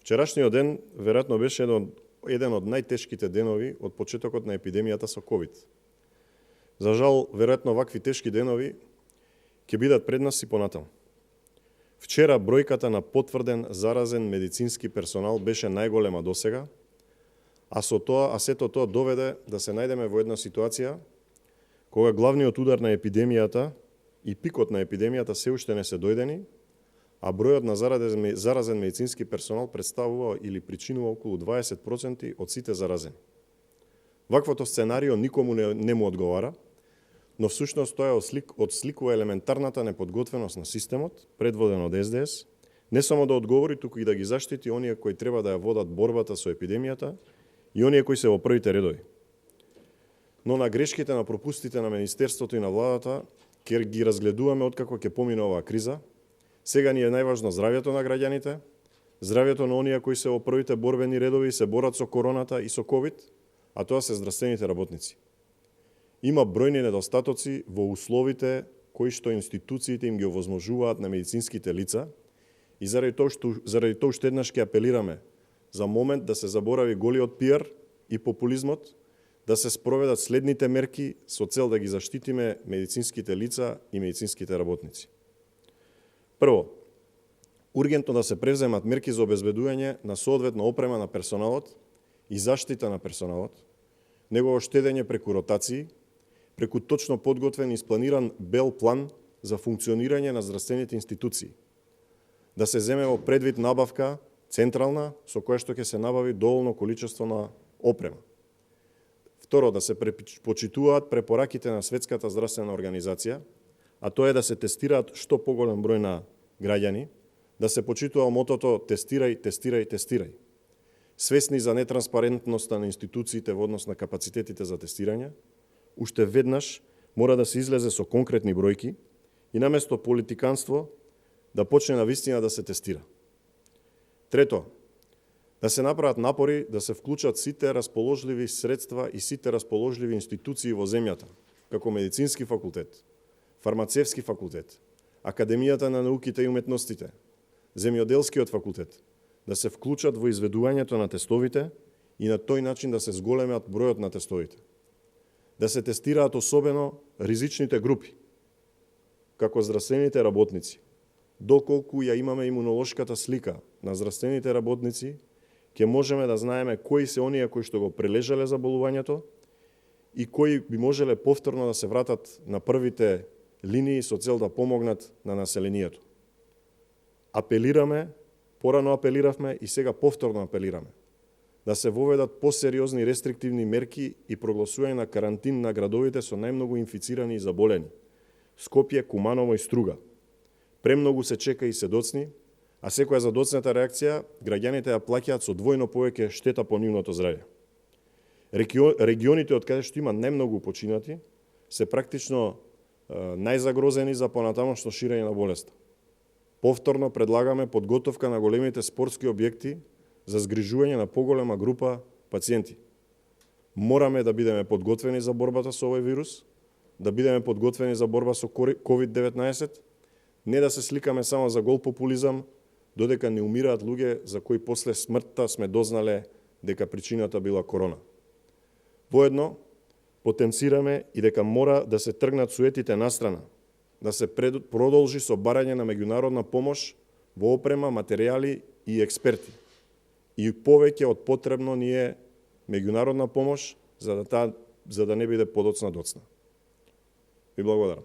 Вчерашниот ден веројатно беше еден од најтешките денови од почетокот на епидемијата со ковид. За жал, веројатно вакви тешки денови ќе бидат пред нас и понатаму. Вчера бројката на потврден заразен медицински персонал беше најголема досега, а сето тоа доведе да се најдеме во една ситуација кога главниот удар на епидемијата и пикот на епидемијата се уште не се дојдени, а бројот на заразен медицински персонал представува или причинува околу 20% од сите заразени. Ваквото сценарио никому не му одговара, но всушност тоа отсликува елементарната неподготвеност на системот, предводен од СДС, не само да одговори, туку и да ги заштити оние кои треба да ја водат борбата со епидемијата и оние кои се во првите редови. Но на грешките, на пропустите на Министерството и на владата ќе ги разгледуваме откако ќе помине оваа криза. Сега ни е најважно здравјето на граѓаните, здравјето на оние кои се во првите борбени редови и се борат со короната и со ковид, а тоа се здравствените работници. Има бројни недостатоци во условите кои што институциите им ги овозможуваат на медицинските лица и заради тоа уште еднаш ќе апелираме за момент да се заборави голиот пиар и популизмот, да се спроведат следните мерки со цел да ги заштитиме медицинските лица и медицинските работници. Прво, ургентно да се превземат мерки за обезбедување на соодветна опрема на персоналот и заштита на персоналот, негово штедење преку ротации, преку точно подготвен и спланиран бел план за функционирање на здравствените институции. Да се земе во предвид набавка централна со која што ќе се набави доволно количество на опрема. Второ, да се почитуваат препораките на Светската здравствена организација, а тоа е да се тестираат што поголем број на граѓани, да се почитува мотото тестирај, тестирај, тестирај. Свесни за нетранспарентноста на институциите во однос на капацитетите за тестирање, уште веднаш мора да се излезе со конкретни бројки и наместо политиканство да почне на вистина да се тестира. Трето, да се направат напори да се вклучат сите расположливи средства и сите расположливи институции во земјата, како медицински факултет, фармацевски факултет, Академијата на науките и уметностите, земјоделскиот факултет, да се вклучат во изведувањето на тестовите и на тој начин да се зголемат бројот на тестовите. Да се тестираат особено ризичните групи, како здравствените работници. Доколку ја имаме имунолошката слика на здравствените работници, ќе можеме да знаеме кои се оние кои што го прележале заболувањето и кои би можеле повторно да се вратат на првите линии со цел да помогнат на населението. Апелираме, порано апелиравме и сега повторно апелираме да се воведат посериозни рестриктивни мерки и прогласување на карантин на градовите со најмногу инфицирани и заболени. Скопје, Куманово и Струга. Премногу се чека и се доцни, а секоја задоцната реакција граѓаните ја плаќаат со двојно повеќе штета по нивното здравје. Регионите од каде што има најмногу починати се практично најзагрозени за понатамошно ширење на болеста. Повторно предлагаме подготовка на големите спортски објекти за згрижување на поголема група пациенти. Мораме да бидеме подготвени за борбата со овој вирус, да бидеме подготвени за борба со COVID-19, не да се сликаме само за гол популизам, додека не умираат луѓе за кои после смртта сме дознале дека причината била корона. Воедно, потенцираме и дека мора да се тргнат суетите настрана, да се продолжи со барање на меѓународна помош во опрема, материјали и експерти. И повеќе од потребно ни е меѓународна помош за да не биде подоцна доцна. Ви благодарам.